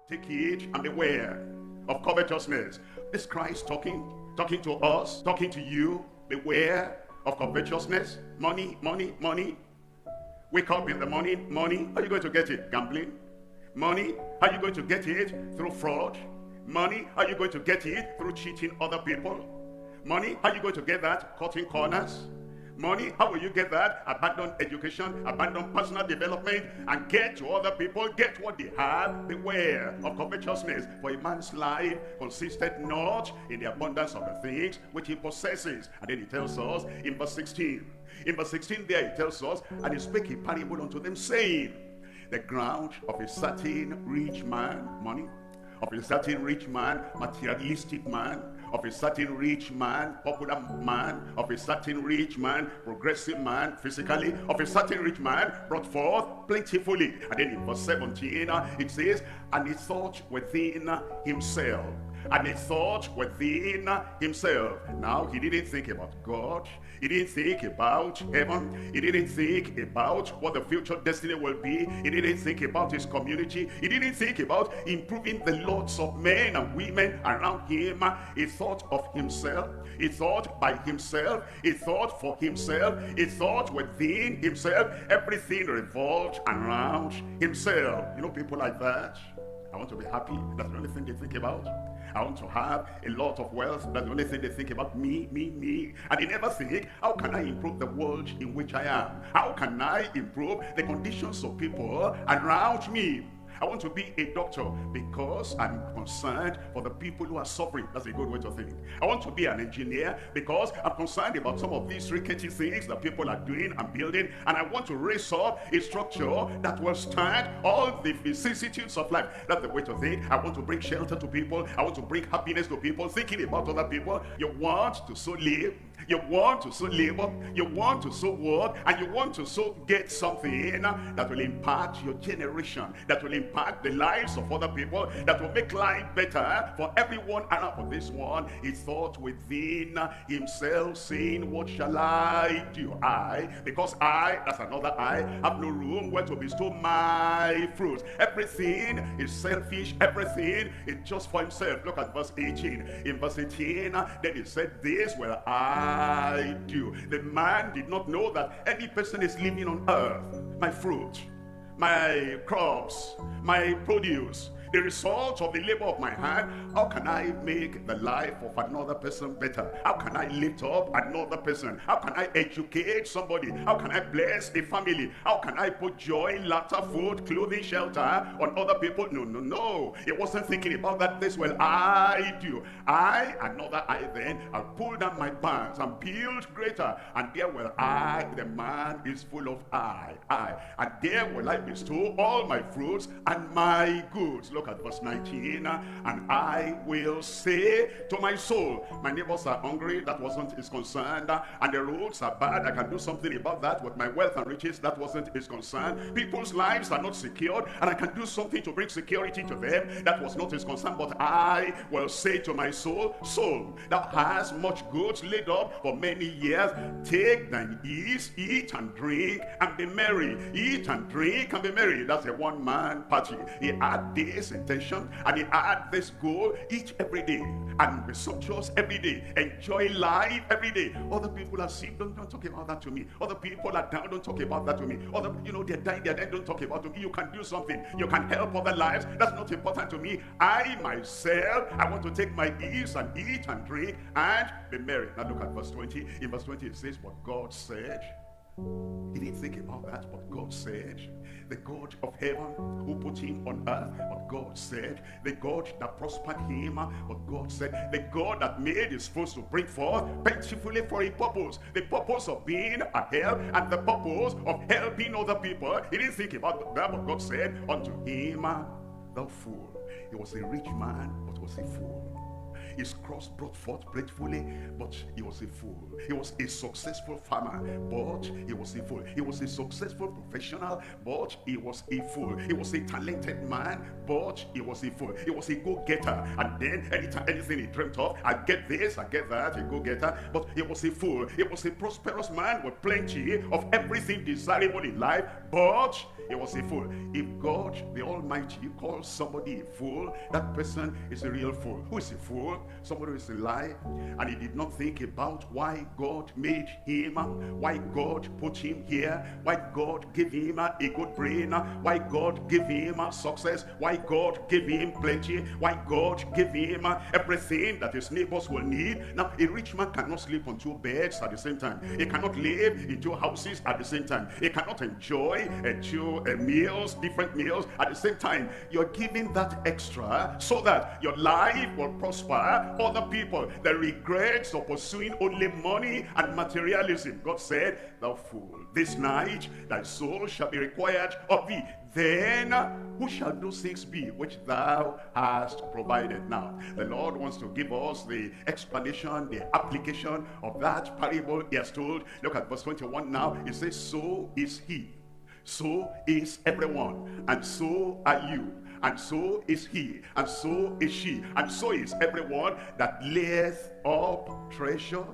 Take heed and beware of covetousness. This Christ talking to us, talking to you. Beware of covetousness. Money, money, money. Wake up in the morning, money. How are you going to get it? Gambling. Money, how are you going to get it? Through fraud. Money, how are you going to get it? Through cheating other people. Money, how are you going to get that? Cutting corners. Money, how will you get that? Abandon education, abandon personal development, and get to other people, get what they have. Beware of covetousness, for a man's life consisted not in the abundance of the things which he possesses. And then he tells us in verse 16. In verse 16 there he tells us, and he spake a parable unto them, saying, the ground of a certain rich man, money, of a certain rich man, materialistic man, of a certain rich man, popular man, of a certain rich man, progressive man, physically, of a certain rich man, brought forth plentifully. And then in verse 17, it says, and he thought within himself. And he thought within himself. Now, he didn't think about God. He didn't think about heaven. He didn't think about what the future destiny will be. He didn't think about his community. He didn't think about improving the lots of men and women around him. He thought of himself. He thought by himself. He thought for himself. He thought within himself. Everything revolved around himself. You know people like that? I want to be happy. That's the only thing they think about. I want to have a lot of wealth. That's the only thing they think about. Me, me, me. And they never think, how can I improve the world in which I am? How can I improve the conditions of people around me? I want to be a doctor because I'm concerned for the people who are suffering. That's a good way to think. I want to be an engineer because I'm concerned about some of these rickety things that people are doing and building. And I want to raise up a structure that will stand all the vicissitudes of life. That's the way to think. I want to bring shelter to people. I want to bring happiness to people. Thinking about other people. You want to so live. You want to so labor. You want to so work. And you want to so get something that will impact your generation. That will impact the lives of other people, that will make life better for everyone around. For this one, he thought within himself, saying, what shall I do? Because I, that's another I, have no room where to bestow my fruits. Everything is selfish. Everything is just for himself. Look at verse 18. In verse 18, then he said, this will I do. The man did not know that any person is living on earth. My fruit, my crops, my produce, the result of the labor of my hand. How can I make the life of another person better? How can I lift up another person? How can I educate somebody? How can I bless a family? How can I put joy, laughter, food, clothing, shelter on other people? No, no, no. He wasn't thinking about that. This will I do. Another I then, I'll pull down my barns and build greater. And there will I, the man is full of I. And there will I bestow all my fruits and my goods. Look at verse 19. And I will say to my soul, my neighbors are hungry, that wasn't his concern. And the roads are bad, I can do something about that. With my wealth and riches, that wasn't his concern. People's lives are not secured, and I can do something to bring security to them. That was not his concern. But I will say to my soul, soul, thou hast much goods laid up for many years. Take thine ease, eat and drink, and be merry. Eat and drink and be merry. That's a one-man party. He had this intention, and he had this goal. Eat every day and be sumptuous every day. Enjoy life every day. Other people are sick, don't talk about that to me. Other people are down, don't talk about that to me. Other, they're dying, don't talk about to me. You can do something. You can help other lives. That's not important to me. I myself, I want to take my ease and eat and drink and be merry. Now look at verse 20. In verse 20 it says, what God said. He didn't think about that, but God said. The God of heaven who put him on earth, but God said. The God that prospered him, but God said. The God that made his fruits to bring forth plentifully for a purpose. The purpose of being a help and the purpose of helping other people. He didn't think about that, but God said unto him, thou fool. He was a rich man, but was a fool. His crops brought forth plentifully, but he was a fool. He was a successful farmer, but he was a fool. He was a successful professional, but he was a fool. He was a talented man, but he was a fool. He was a go-getter, and then anything he dreamt of, I get this, I get that, a go-getter, but he was a fool. He was a prosperous man with plenty of everything desirable in life, but he was a fool. If God the Almighty calls somebody a fool, that person is a real fool. Who is a fool? Somebody who is a lie, and he did not think about why God made him, why God put him here, why God gave him a good brain, why God gave him success, why God gave him plenty, why God gave him everything that his neighbors will need. Now, a rich man cannot sleep on 2 beds at the same time. He cannot live in 2 houses at the same time. He cannot enjoy 2 meals, different meals at the same time. You're giving that extra so that your life will prosper. Other people, the regrets of pursuing only money and materialism. God said, thou fool, this night thy soul shall be required of thee. Then who shall those things be which thou hast provided? Now, the Lord wants to give us the explanation, the application of that parable he has told. Look at verse 21 now. It says, so is he, so is everyone, and so are you, and so is he, and so is she, and so is everyone that layeth up treasure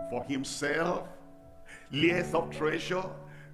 for himself, layeth up treasure,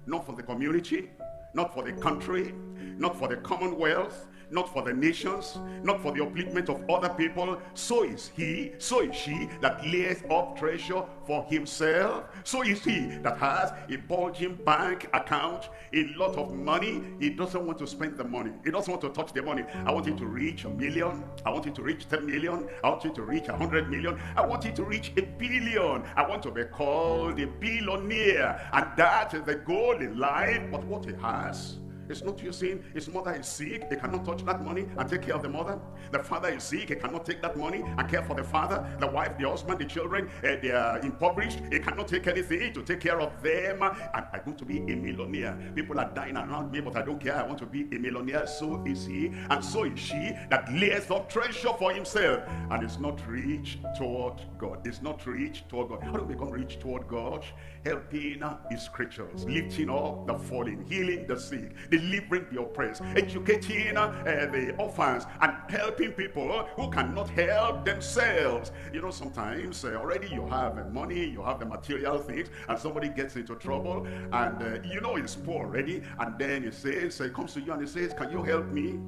not for the community, not for the country, not for the commonwealth, not for the nations, not for the upliftment of other people. So is he, so is she that layeth up treasure for himself. So is he that has a bulging bank account, a lot of money. He doesn't want to spend the money. He doesn't want to touch the money. I want you to reach 1 million. I want you to reach 10 million. I want you to reach 100 million. I want you to reach 1 billion. I want to be called a billionaire. And that is the goal in life. But what he has, it's not using. His mother is sick, he cannot touch that money and take care of the mother. The father is sick, he cannot take that money and care for the father. The wife, the husband, the children, they are impoverished, he cannot take anything to take care of them. And I want to be a millionaire. People are dying around me, but I don't care. I want to be a millionaire. So is he, and so is she that layeth up treasure for himself and is not rich toward God. Is not rich toward God. How do we become rich toward God? Helping his creatures, lifting up the fallen, healing the sick, delivering the oppressed, educating the orphans, and helping people who cannot help themselves. You know, sometimes already you have money, you have the material things, and somebody gets into trouble, and you know he's poor already, and then he says, he comes to you and he says, can you help me?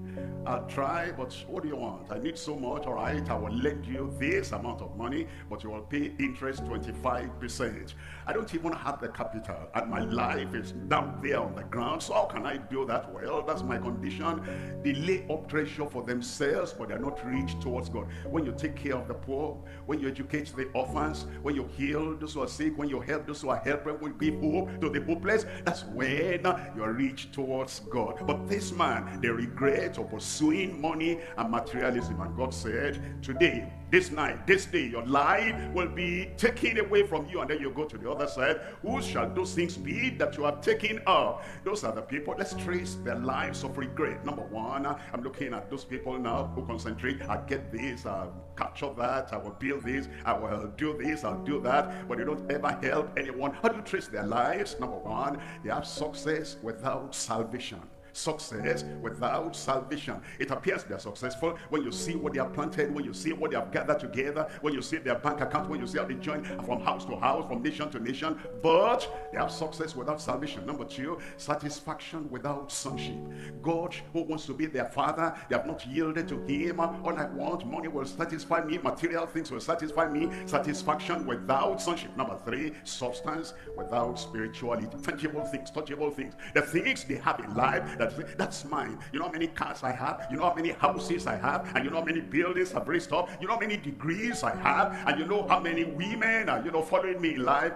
I'll try, but what do you want? I need so much. All right, I will lend you this amount of money, but you will pay interest 25%. I don't even have the capital, and my life is down there on the ground, so how can I do that? Well, that's my condition. They lay up treasure for themselves, but they're not rich towards God. When you take care of the poor, when you educate the orphans, when you heal those who are sick, when you help those who are helpless, when you give hope to the hopeless, that's when you are rich towards God. But this man, the regret of pursuing money and materialism, and God said, today, this night, this day, your life will be taken away from you, and then you go to the other side. Who shall those things be that you have taken up? Those are the people. Let's trace their lives of regret. Number one, I'm looking at those people now who concentrate. I'll get this, I'll capture that, I will build this, I will do this, I'll do that, but they don't ever help anyone. How do you trace their lives? Number one, they have success without salvation. Success without salvation. It appears they're successful when you see what they have planted, when you see what they have gathered together, when you see their bank account, when you see how they join from house to house, from nation to nation, but they have success without salvation. Number two, satisfaction without sonship. God, who wants to be their father, they have not yielded to him. All I want, money will satisfy me, material things will satisfy me. Satisfaction without sonship. Number three, substance without spirituality. Tangible things, touchable things, the things they have in life. That's mine. You know how many cars I have, you know how many houses I have, and you know how many buildings I've raised up, you know how many degrees I have, and you know how many women are, following me in life.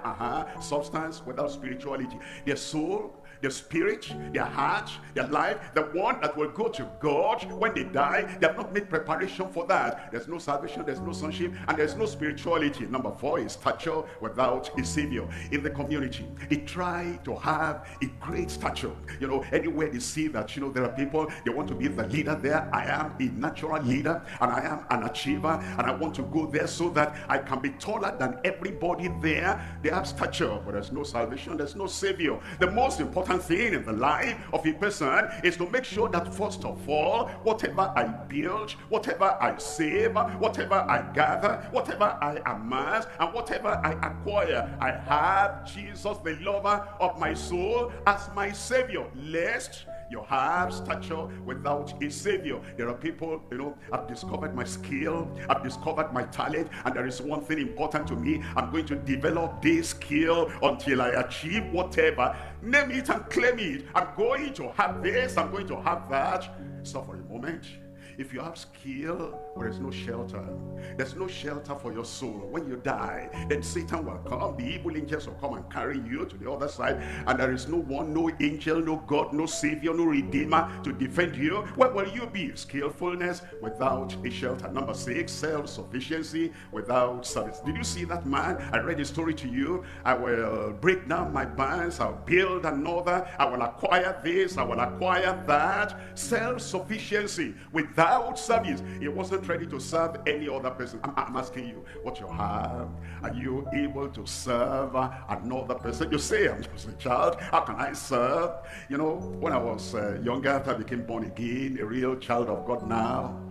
Substance without spirituality. Their soul, their spirit, their heart, their life, the one that will go to God when they die, they have not made preparation for that. There's no salvation, there's no sonship, and there's no spirituality. Number four is stature without a savior. In the community, they try to have a great stature. Anywhere they see that, there are people, they want to be the leader there. I am a natural leader, and I am an achiever, and I want to go there so that I can be taller than everybody there. They have stature, but there's no salvation, there's no savior. The most important thing in the life of a person is to make sure that first of all, whatever I build, whatever I save, whatever I gather, whatever I amass, and whatever I acquire, I have Jesus, the lover of my soul, as my savior, lest You have stature without a savior. There are people, I've discovered my skill, I've discovered my talent, and there is one thing important to me. I'm going to develop this skill until I achieve whatever. Name it and claim it. I'm going to have this, I'm going to have that. Stop for a moment. If you have skill, there is no shelter. There's no shelter for your soul. When you die, then Satan will come. The evil angels will come and carry you to the other side. And there is no one, no angel, no God, no savior, no redeemer to defend you. Where will you be? Skillfulness without a shelter. Number 6, self-sufficiency without service. Did you see that man? I read a story to you. I will break down my barns. I'll build another. I will acquire this. I will acquire that. Self-sufficiency without service. He wasn't ready to serve any other person. I'm asking you, what you have, are you able to serve another person? You say, I'm just a child, how can I serve? When I was younger, after I became born again, a real child of God now,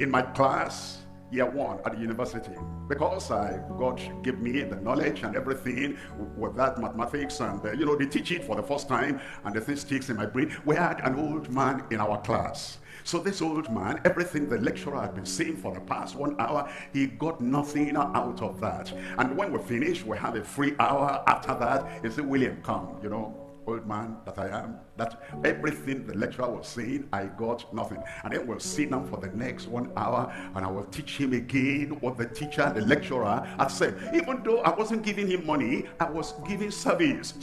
in my class, year 1 at the university, because God gave me the knowledge and everything with that mathematics, and they teach it for the first time, and the thing sticks in my brain. We had an old man in our class. So this old man, everything the lecturer had been saying for the past 1 hour, he got nothing out of that. And when we finish, we have a free hour after that. He said, William, come, old man that I am, that everything the lecturer was saying, I got nothing. And then we'll sit down for the next 1 hour, and I will teach him again what the teacher, the lecturer had said. Even though I wasn't giving him money, I was giving service,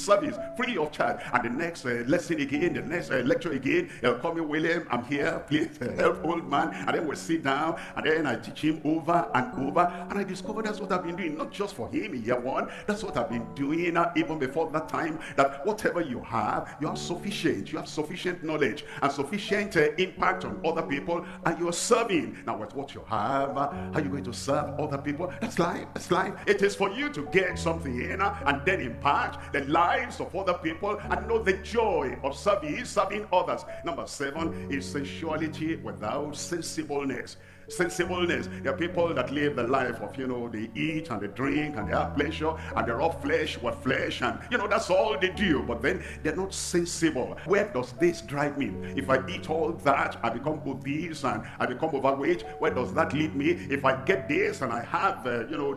free of charge. And the next lesson again, the next lecture again, he'll call me, William, I'm here, please help old man. And then we'll sit down, and then I teach him over and over. And I discovered that's what I've been doing, not just for him in year 1, that's what I've been doing even before that time, that whatever you have sufficient. You have sufficient knowledge and sufficient impact on other people, and you're serving. Now with what you have, how are you going to serve other people? That's life. That's life. It is for you to get something in and then impact the lives of other people and know the joy of serving others. Number 7 is sensuality without sensibleness. Sensibleness. There are people that live the life of, they eat and they drink and they have pleasure and they're all flesh with flesh, and that's all they do, but then they're not sensible. Where does this drive me? If I eat all that, I become obese and I become overweight. Where does that lead me? If I get this and I have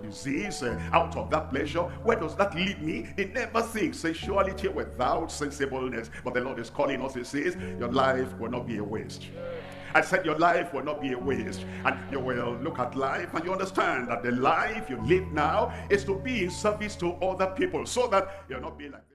disease out of that pleasure, where does that lead me? They never think. Sensuality without sensibleness. But the Lord is calling us. He says, your life will not be a waste. I said your life will not be a waste. And you will look at life and you understand that the life you live now is to be in service to other people, so that you'll not be like